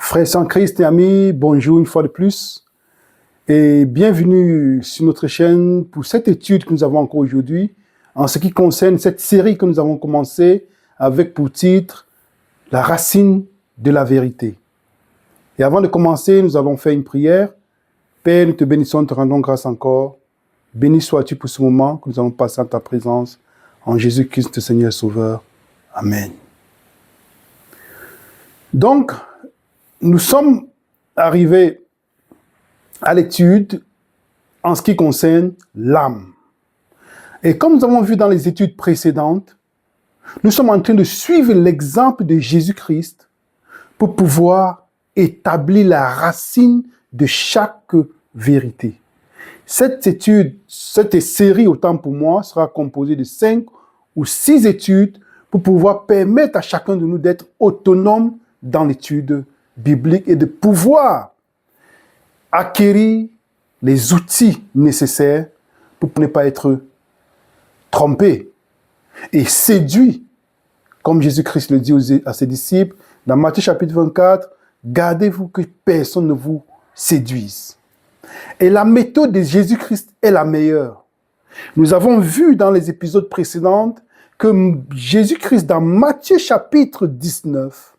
Frères en Christ et amis, bonjour une fois de plus et bienvenue sur notre chaîne pour cette étude que nous avons encore aujourd'hui en ce qui concerne cette série que nous avons commencé avec pour titre « La racine de la vérité ». Et avant de commencer, nous allons faire une prière. Père, nous te bénissons, nous te rendons grâce encore. Béni sois-tu pour ce moment que nous allons passer en ta présence en Jésus-Christ, Seigneur Sauveur. Amen. Donc, nous sommes arrivés à l'étude en ce qui concerne l'âme. Et comme nous avons vu dans les études précédentes, nous sommes en train de suivre l'exemple de Jésus-Christ pour pouvoir établir la racine de chaque vérité. Cette étude, cette série, autant pour moi, sera composée de 5 ou 6 études pour pouvoir permettre à chacun de nous d'être autonome dans l'étude biblique et de pouvoir acquérir les outils nécessaires pour ne pas être trompé et séduit, comme Jésus-Christ le dit à ses disciples dans Matthieu chapitre 24, « Gardez-vous que personne ne vous séduise ». Et la méthode de Jésus-Christ est la meilleure. Nous avons vu dans les épisodes précédents que Jésus-Christ, dans Matthieu chapitre 19,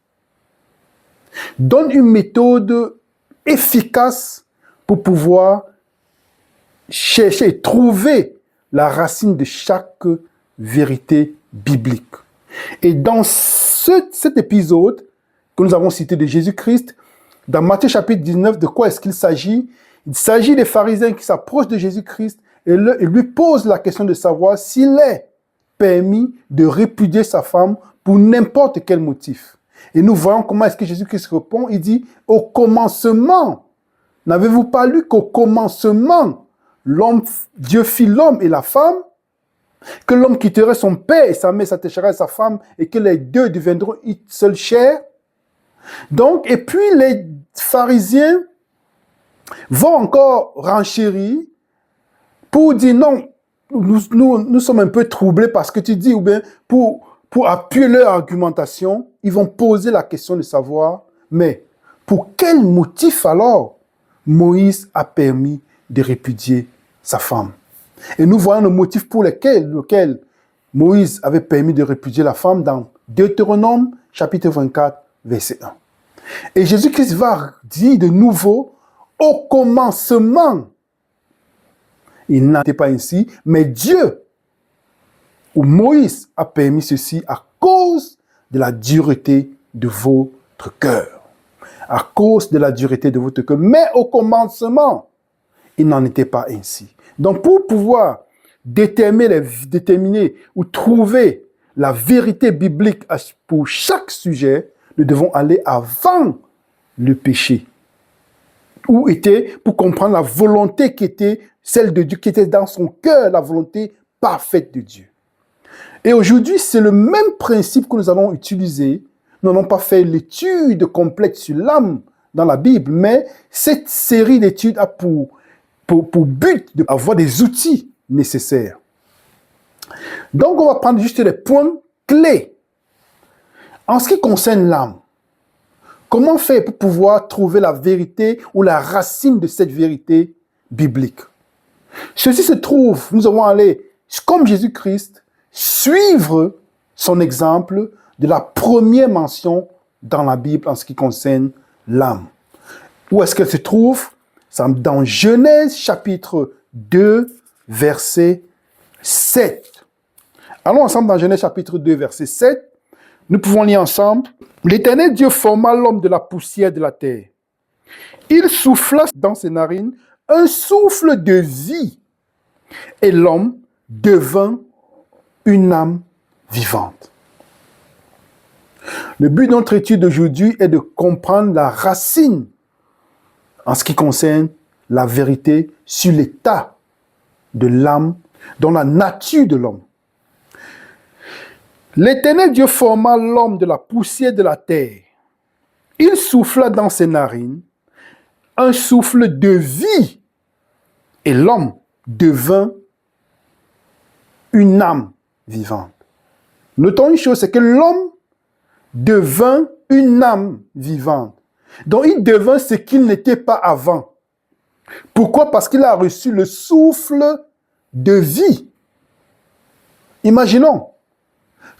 donne une méthode efficace pour pouvoir chercher et trouver la racine de chaque vérité biblique. Et dans cet épisode que nous avons cité de Jésus-Christ, dans Matthieu chapitre 19, de quoi est-ce qu'il s'agit? Il s'agit des pharisiens qui s'approchent de Jésus-Christ et lui posent la question de savoir s'il est permis de répudier sa femme pour n'importe quel motif. Et nous voyons comment est-ce que Jésus-Christ répond. Il dit, au commencement, n'avez-vous pas lu qu'au commencement, Dieu fit l'homme et la femme, que l'homme quitterait son père et sa mère s'attacherait à sa femme et que les deux deviendront une seule chair. Donc, et puis les pharisiens vont encore renchérir pour dire non, nous sommes un peu troublés parce que tu dis, ou bien pour appuyer leur argumentation, ils vont poser la question de savoir, mais pour quel motif alors Moïse a permis de répudier sa femme? Et nous voyons le motif pour lequel Moïse avait permis de répudier la femme dans Deutéronome chapitre 24, verset 1. Et Jésus-Christ va dire de nouveau, au commencement, il n'était pas ainsi, mais Dieu ou Moïse a permis ceci à cause de la dureté de votre cœur. À cause de la dureté de votre cœur. Mais au commencement, il n'en était pas ainsi. Donc, pour pouvoir déterminer ou trouver la vérité biblique pour chaque sujet, nous devons aller avant le péché. Où était, pour comprendre la volonté qui était celle de Dieu, qui était dans son cœur, la volonté parfaite de Dieu. Et aujourd'hui, c'est le même principe que nous allons utiliser. Nous n'avons pas fait l'étude complète sur l'âme dans la Bible, mais cette série d'études a pour but d'avoir des outils nécessaires. Donc, on va prendre juste les points clés. En ce qui concerne l'âme, comment faire pour pouvoir trouver la vérité ou la racine de cette vérité biblique? Ceci se trouve, nous allons aller, comme Jésus-Christ, suivre son exemple de la première mention dans la Bible en ce qui concerne l'âme. Où est-ce qu'elle se trouve? C'est dans Genèse chapitre 2, verset 7. Allons ensemble dans Genèse chapitre 2, verset 7. Nous pouvons lire ensemble. L'Éternel Dieu forma l'homme de la poussière de la terre. Il souffla dans ses narines un souffle de vie. Et l'homme devint une âme vivante. Le but de notre étude d'aujourd'hui est de comprendre la racine en ce qui concerne la vérité sur l'état de l'âme, dans la nature de l'homme. L'Éternel Dieu forma l'homme de la poussière de la terre. Il souffla dans ses narines un souffle de vie et l'homme devint une âme vivante. Notons une chose, c'est que l'homme devint une âme vivante. Donc il devint ce qu'il n'était pas avant. Pourquoi? Parce qu'il a reçu le souffle de vie. Imaginons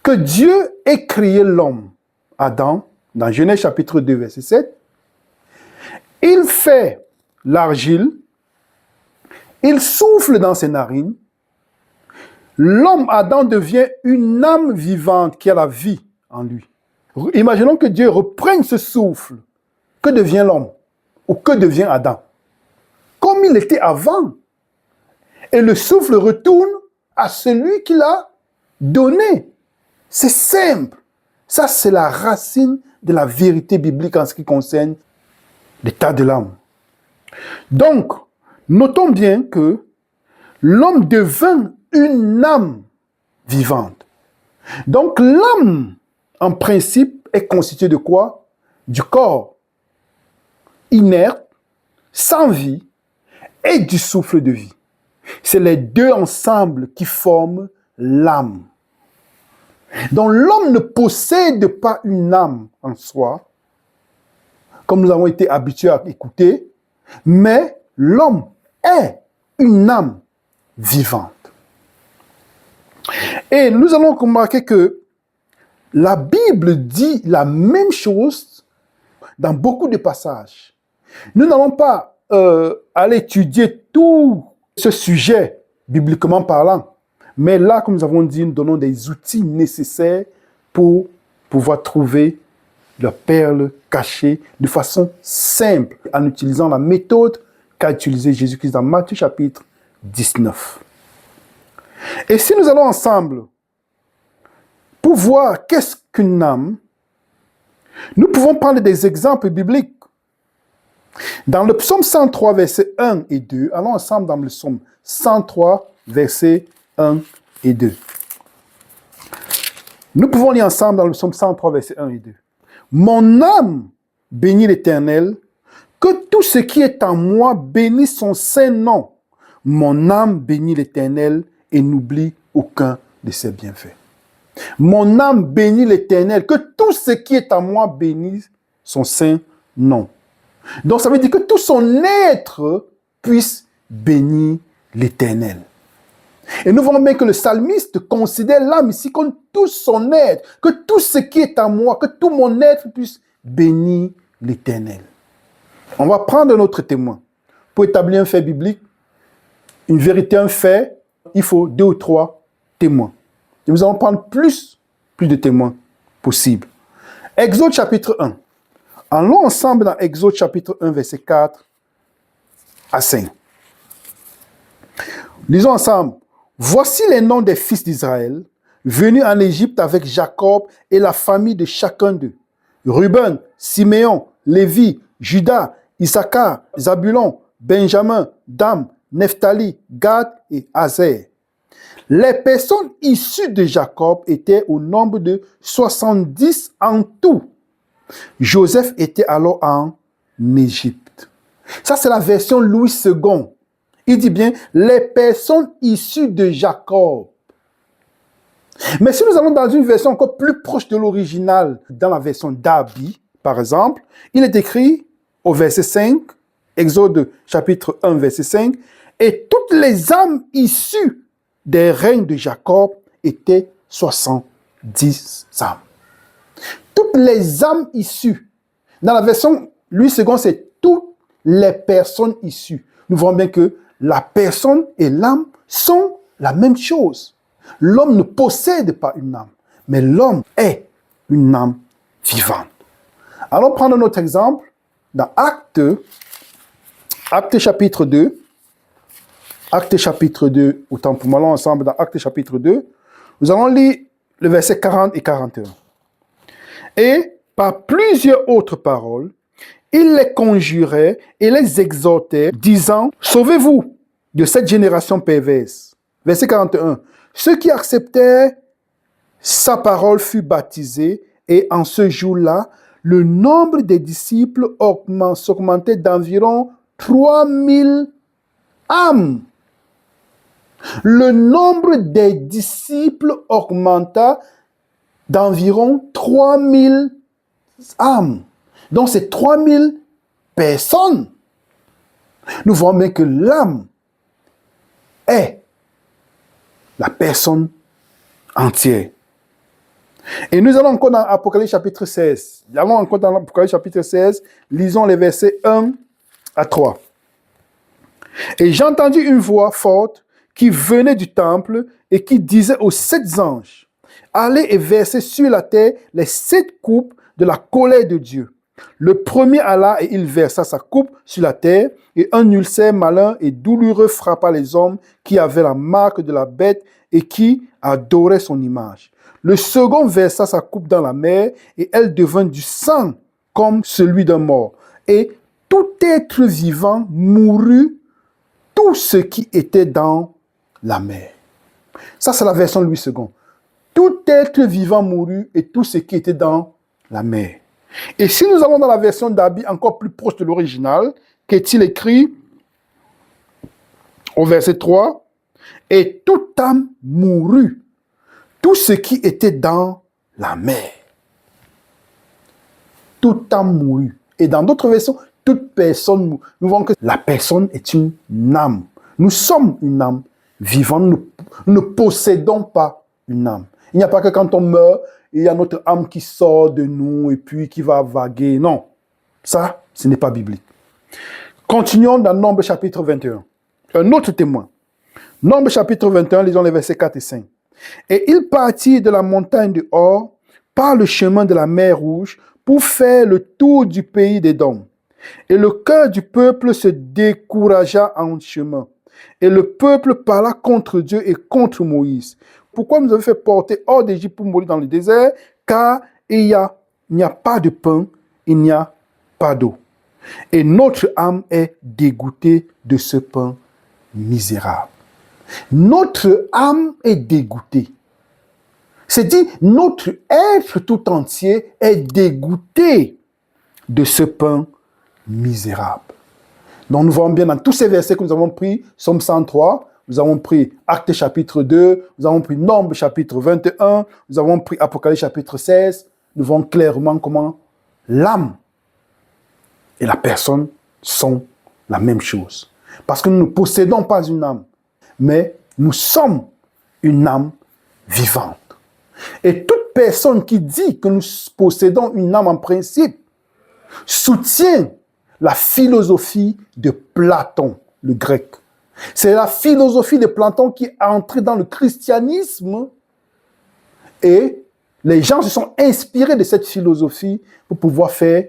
que Dieu ait créé l'homme, Adam, dans Genèse chapitre 2, verset 7. Il fait l'argile, il souffle dans ses narines. L'homme, Adam, devient une âme vivante qui a la vie en lui. Imaginons que Dieu reprenne ce souffle. Que devient l'homme? Ou que devient Adam? Comme il était avant. Et le souffle retourne à celui qui l'a donné. C'est simple. Ça, c'est la racine de la vérité biblique en ce qui concerne l'état de l'âme. Donc, notons bien que l'homme devint une âme vivante. Donc, l'âme, en principe, est constituée de quoi? Du corps inerte, sans vie, et du souffle de vie. C'est les deux ensemble qui forment l'âme. Donc, l'homme ne possède pas une âme en soi, comme nous avons été habitués à écouter, mais l'homme est une âme vivante. Et nous allons remarquer que la Bible dit la même chose dans beaucoup de passages. Nous n'allons pas aller étudier tout ce sujet, bibliquement parlant, mais là, comme nous avons dit, nous donnons des outils nécessaires pour pouvoir trouver la perle cachée de façon simple, en utilisant la méthode qu'a utilisée Jésus-Christ dans Matthieu chapitre 19. Et si nous allons ensemble pour voir qu'est-ce qu'une âme, nous pouvons prendre des exemples bibliques. Dans le psaume 103, versets 1 et 2, allons ensemble dans le psaume 103, versets 1 et 2. Nous pouvons lire ensemble dans le psaume 103, versets 1 et 2. Mon âme bénit l'Éternel, que tout ce qui est en moi bénisse son saint nom. Mon âme bénit l'Éternel et n'oublie aucun de ses bienfaits. Mon âme bénit l'Éternel, que tout ce qui est en moi bénisse son saint nom. Donc ça veut dire que tout son être puisse bénir l'Éternel. Et nous voyons bien que le psalmiste considère l'âme ici comme tout son être, que tout ce qui est en moi, que tout mon être puisse bénir l'Éternel. On va prendre un autre témoin. Pour établir un fait biblique, une vérité, un fait, il faut 2 ou 3 témoins. Et nous allons prendre plus de témoins possibles. Exode chapitre 1. Allons ensemble dans Exode chapitre 1, verset 4 à 5. Lisons ensemble. Voici les noms des fils d'Israël, venus en Égypte avec Jacob et la famille de chacun d'eux. Ruben, Siméon, Lévi, Juda, Issachar, Zabulon, Benjamin, Dan, Nephtali, Gad et Aser. Les personnes issues de Jacob étaient au nombre de 70 en tout. Joseph était alors en Égypte. Ça, c'est la version Louis II. Il dit bien, les personnes issues de Jacob. Mais si nous allons dans une version encore plus proche de l'original, dans la version d'Abi, par exemple, il est écrit au verset 5, Exode chapitre 1, verset 5, « Et toutes les âmes issues des règnes de Jacob étaient 70 âmes. » Toutes les âmes issues. Dans la version Louis II, c'est toutes les personnes issues. Nous voyons bien que la personne et l'âme sont la même chose. L'homme ne possède pas une âme, mais l'homme est une âme vivante. Allons prendre un autre exemple dans Actes chapitre 2. Actes chapitre 2, autant pour moi, allons ensemble dans Actes chapitre 2. Nous allons lire le verset 40 et 41. Et par plusieurs autres paroles, il les conjurait et les exhortait, disant, « Sauvez-vous de cette génération perverse. » Verset 41. Ceux qui acceptèrent sa parole furent baptisés, et en ce jour-là, le nombre des disciples s'augmentait d'environ 3000 âmes. Le nombre des disciples augmenta d'environ 3000 âmes. Donc, ces 3000 personnes, nous voyons bien que l'âme est la personne entière. Et nous allons encore dans Apocalypse chapitre 16. Allons encore dans Apocalypse chapitre 16, lisons les versets 1 à 3. Et j'ai entendu une voix forte qui venait du temple et qui disait aux 7 anges, allez et versez sur la terre les 7 coupes de la colère de Dieu. Le premier alla et il versa sa coupe sur la terre, et un ulcère malin et douloureux frappa les hommes qui avaient la marque de la bête et qui adoraient son image. Le second versa sa coupe dans la mer, et elle devint du sang comme celui d'un mort. Et tout être vivant mourut, tout ce qui était dans la mer. Ça, c'est la version Louis II. Tout être vivant mourut, et tout ce qui était dans la mer. Et si nous allons dans la version d'Abi, encore plus proche de l'original, qu'est-il écrit au verset 3, « Et toute âme mourut, tout ce qui était dans la mer. » Toute âme mourut. Et dans d'autres versions, toute personne mourut. Nous voyons que la personne est une âme. Nous sommes une âme vivante. Nous ne possédons pas une âme. Il n'y a pas que quand on meurt, il y a notre âme qui sort de nous et puis qui va vaguer. Non, ça, ce n'est pas biblique. Continuons dans Nombre chapitre 21. Un autre témoin. Nombre chapitre 21, lisons les versets 4 et 5. Et il partit de la montagne de Hor par le chemin de la mer Rouge pour faire le tour du pays d'Édom. Et le cœur du peuple se découragea en chemin. Et le peuple parla contre Dieu et contre Moïse. Pourquoi nous avons fait porter hors d'Égypte pour mourir dans le désert? Car il n'y a pas de pain, il n'y a pas d'eau. Et notre âme est dégoûtée de ce pain misérable. Notre âme est dégoûtée. C'est dit, notre être tout entier est dégoûté de ce pain misérable. Donc nous voyons bien dans tous ces versets que nous avons pris, Psaume 103, nous avons pris Actes chapitre 2, nous avons pris Nombre chapitre 21, nous avons pris Apocalypse chapitre 16, nous voyons clairement comment l'âme et la personne sont la même chose. Parce que nous ne possédons pas une âme, mais nous sommes une âme vivante. Et toute personne qui dit que nous possédons une âme en principe soutient la philosophie de Platon, le grec. C'est la philosophie de Platon qui est entrée dans le christianisme et les gens se sont inspirés de cette philosophie pour pouvoir faire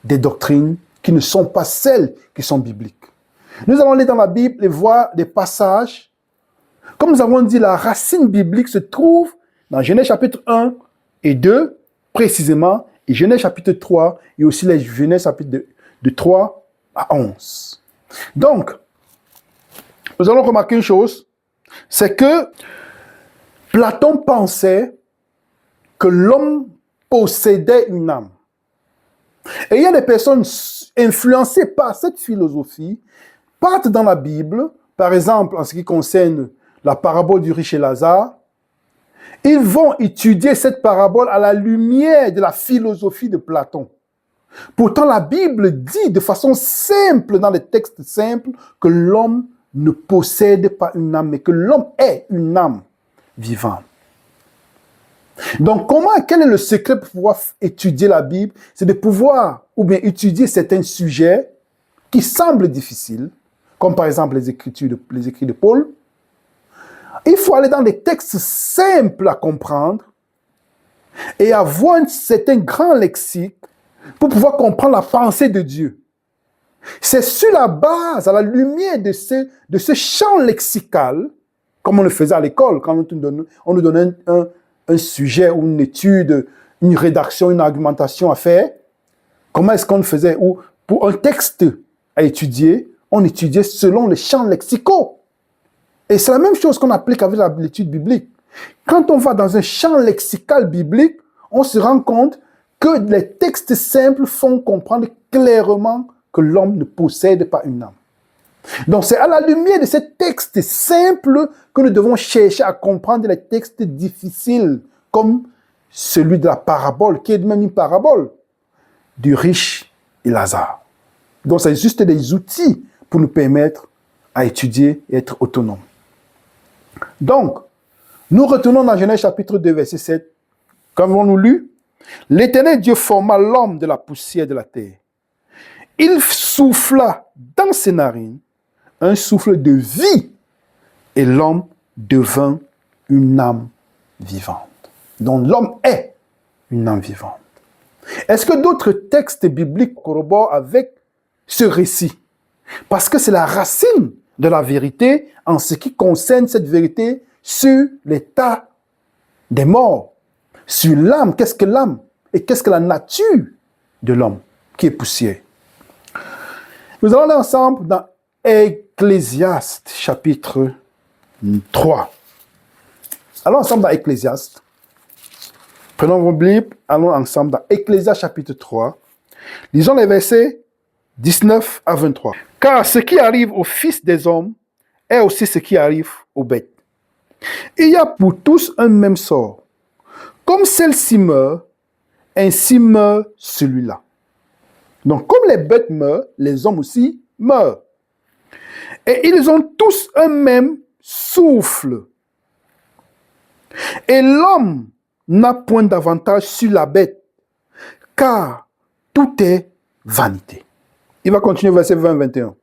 des doctrines qui ne sont pas celles qui sont bibliques. Nous allons aller dans la Bible et voir des passages. Comme nous avons dit, la racine biblique se trouve dans Genèse chapitre 1 et 2, précisément, et Genèse chapitre 3, et aussi les Genèse chapitre de 3 à 11. Donc, nous allons remarquer une chose, c'est que Platon pensait que l'homme possédait une âme. Et il y a des personnes influencées par cette philosophie, partent dans la Bible, par exemple en ce qui concerne la parabole du riche et Lazare, ils vont étudier cette parabole à la lumière de la philosophie de Platon. Pourtant, la Bible dit de façon simple, dans les textes simples, que l'homme ne possède pas une âme, mais que l'homme est une âme vivante. Donc, quel est le secret pour pouvoir étudier la Bible? C'est de pouvoir, ou bien étudier certains sujets qui semblent difficiles, comme par exemple les écrits de Paul. Il faut aller dans des textes simples à comprendre et avoir un certain grand lexique pour pouvoir comprendre la pensée de Dieu. C'est sur la base, à la lumière de ce champ lexical, comme on le faisait à l'école, quand on nous donnait un sujet ou une étude, une rédaction, une argumentation à faire. Comment est-ce qu'on le faisait? Ou pour un texte à étudier, on étudiait selon les champs lexicaux. Et c'est la même chose qu'on applique avec l'étude biblique. Quand on va dans un champ lexical biblique, on se rend compte que les textes simples font comprendre clairement que l'homme ne possède pas une âme. Donc c'est à la lumière de ces textes simples que nous devons chercher à comprendre les textes difficiles, comme celui de la parabole, qui est même une parabole. du riche et Lazare. Donc, c'est juste des outils pour nous permettre à étudier et être autonomes. Donc, nous retournons dans Genèse chapitre 2, verset 7. Comme avons-nous lu, l'Éternel Dieu forma l'homme de la poussière de la terre. Il souffla dans ses narines un souffle de vie et l'homme devint une âme vivante. Donc l'homme est une âme vivante. Est-ce que d'autres textes bibliques corroborent avec ce récit? Parce que c'est la racine de la vérité en ce qui concerne cette vérité sur l'état des morts, sur l'âme. Qu'est-ce que l'âme? Et qu'est-ce que la nature de l'homme qui est poussière? Nous allons aller ensemble dans Ecclésiaste chapitre 3. Allons ensemble dans Ecclésiaste. Prenons vos Bibles, allons ensemble dans Ecclésiaste chapitre 3. Lisons les versets 19 à 23. Car ce qui arrive aux fils des hommes est aussi ce qui arrive aux bêtes. Il y a pour tous un même sort. Comme celle-ci meurt, ainsi meurt celui-là. Donc, comme les bêtes meurent, les hommes aussi meurent. Et ils ont tous un même souffle. Et l'homme n'a point d'avantage sur la bête, car tout est vanité. Il va continuer verset 20-21.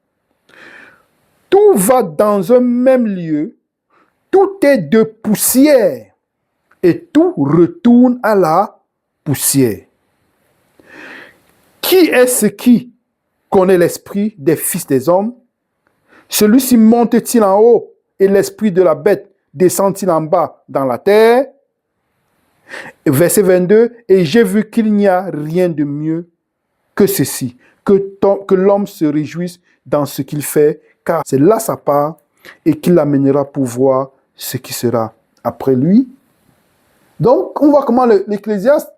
Tout va dans un même lieu, tout est de poussière, et tout retourne à la poussière. Qui est-ce qui connaît l'esprit des fils des hommes? Celui-ci monte-t-il en haut, et l'esprit de la bête descend-il en bas dans la terre? Verset 22, et j'ai vu qu'il n'y a rien de mieux que ceci, que l'homme se réjouisse dans ce qu'il fait, car c'est là sa part, et qu'il l'amènera pour voir ce qui sera après lui. Donc, on voit comment l'Ecclésiaste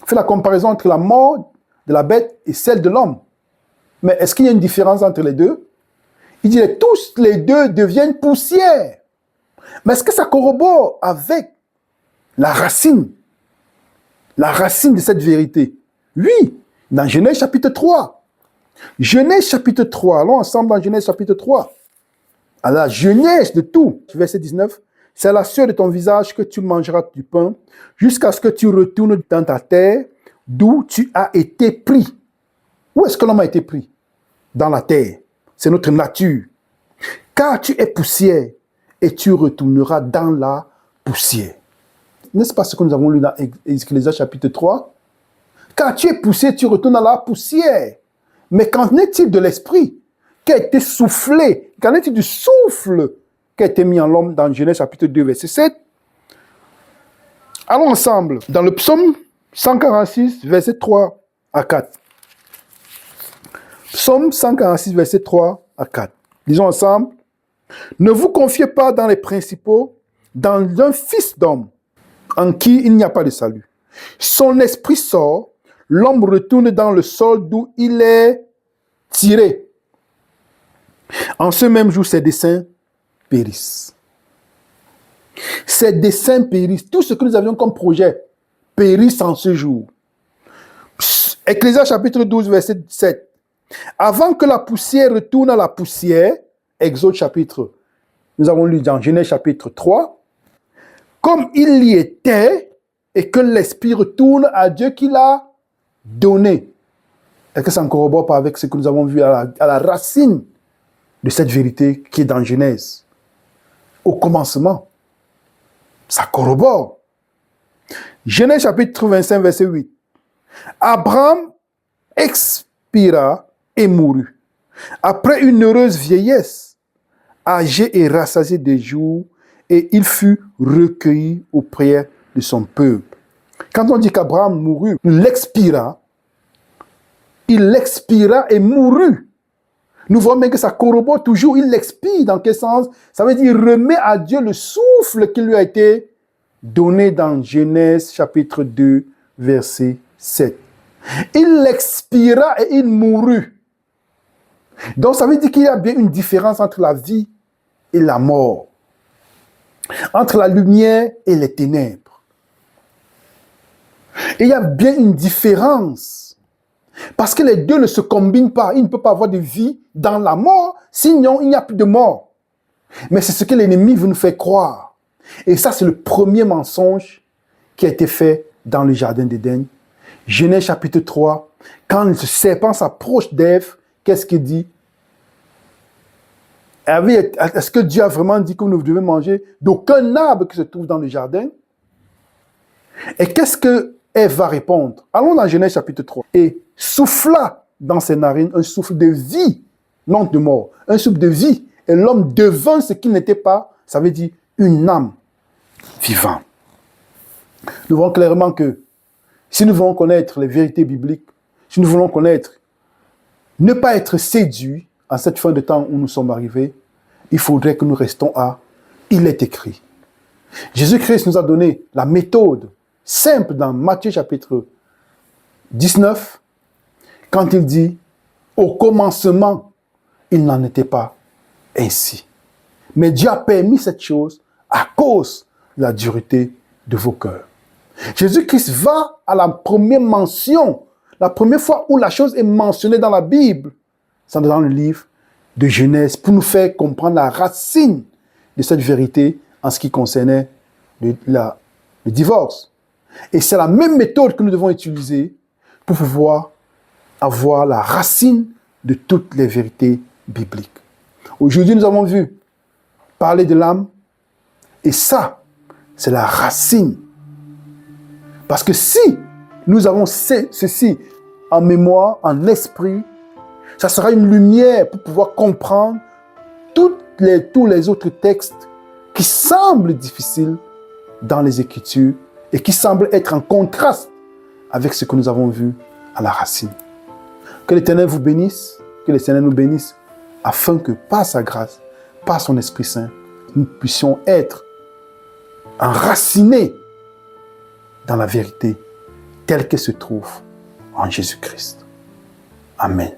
fait la comparaison entre la mort de la bête et celle de l'homme. Mais est-ce qu'il y a une différence entre les deux? Il dit que tous les deux deviennent poussière. Mais est-ce que ça corrobore avec la racine de cette vérité? Oui, dans Genèse chapitre 3. Genèse chapitre 3, allons ensemble dans Genèse chapitre 3. À la genèse de tout, verset 19, c'est à la sueur de ton visage que tu mangeras du pain, jusqu'à ce que tu retournes dans ta terre, d'où tu as été pris. Où est-ce que l'homme a été pris? Dans la terre. C'est notre nature. Car tu es poussière, et tu retourneras dans la poussière. N'est-ce pas ce que nous avons lu dans Ecclésiaste chapitre 3? Car tu es poussière, tu retournes dans la poussière. Mais qu'en est-il de l'esprit qui a été soufflé? Qu'en est-il du souffle qui a été mis en l'homme dans Genèse chapitre 2, verset 7? Allons ensemble dans le psaume 146, verset 3 à 4. Psaume 146, verset 3 à 4. Lisons ensemble. Ne vous confiez pas dans les principaux, dans un fils d'homme, en qui il n'y a pas de salut. Son esprit sort, l'homme retourne dans le sol d'où il est tiré. En ce même jour, ses desseins périssent. Ses desseins périssent. Tout ce que nous avions comme projet périssent en ce jour. Ecclésiaste chapitre 12, verset 7. Avant que la poussière retourne à la poussière, Exode chapitre, nous avons lu dans Genèse chapitre 3, comme il y était, et que l'esprit retourne à Dieu qui l'a donné. Est-ce que ça ne corrobore pas avec ce que nous avons vu à la racine de cette vérité qui est dans Genèse? Au commencement, ça corrobore. Genèse chapitre 25, verset 8. Abraham expira et mourut. Après une heureuse vieillesse, âgé et rassasié des jours, et il fut recueilli auprès de son peuple. Quand on dit qu'Abraham mourut, il expira et mourut. Nous voyons bien que ça corrobore toujours, il expire. Dans quel sens? Ça veut dire il remet à Dieu le souffle qui lui a été donné dans Genèse chapitre 2, verset 7. Il expira et il mourut. Donc ça veut dire qu'il y a bien une différence entre la vie et la mort, entre la lumière et les ténèbres. Et il y a bien une différence Parce que les deux ne se combinent pas. Il ne peut pas avoir de vie dans la mort, sinon il n'y a plus de mort. Mais c'est ce que l'ennemi veut nous faire croire. Et ça, c'est le premier mensonge qui a été fait dans le jardin d'Éden. Genèse chapitre 3, quand le serpent s'approche d'Ève, qu'est-ce qu'il dit? Est-ce que Dieu a vraiment dit que nous devons manger d'aucun arbre qui se trouve dans le jardin? Et qu'est-ce que Ève va répondre? Allons dans Genèse chapitre 3. Et souffla dans ses narines un souffle de vie, non de mort, un souffle de vie. Et l'homme devint ce qu'il n'était pas, ça veut dire une âme vivante. Nous voyons clairement que si nous voulons connaître les vérités bibliques, si nous voulons connaître, ne pas être séduits en cette fin de temps où nous sommes arrivés, il faudrait que nous restons à « Il est écrit ». Jésus-Christ nous a donné la méthode simple dans Matthieu chapitre 19, quand il dit « Au commencement, il n'en était pas ainsi. Mais Dieu a permis cette chose à cause de la dureté de vos cœurs. » Jésus-Christ va à la première mention, la première fois où la chose est mentionnée dans la Bible, c'est dans le livre de Genèse, pour nous faire comprendre la racine de cette vérité en ce qui concernait le divorce. Et c'est la même méthode que nous devons utiliser pour pouvoir avoir la racine de toutes les vérités bibliques. Aujourd'hui, nous avons vu parler de l'âme, et ça, c'est la racine. Parce que si nous avons ceci en mémoire, en esprit, ça sera une lumière pour pouvoir comprendre tous les autres textes qui semblent difficiles dans les Écritures et qui semblent être en contraste avec ce que nous avons vu à la racine. Que l'Éternel vous bénisse, que l'Éternel nous bénisse, afin que par sa grâce, par son Esprit Saint, nous puissions être enracinés dans la vérité telle qu'elle se trouve en Jésus-Christ. Amen.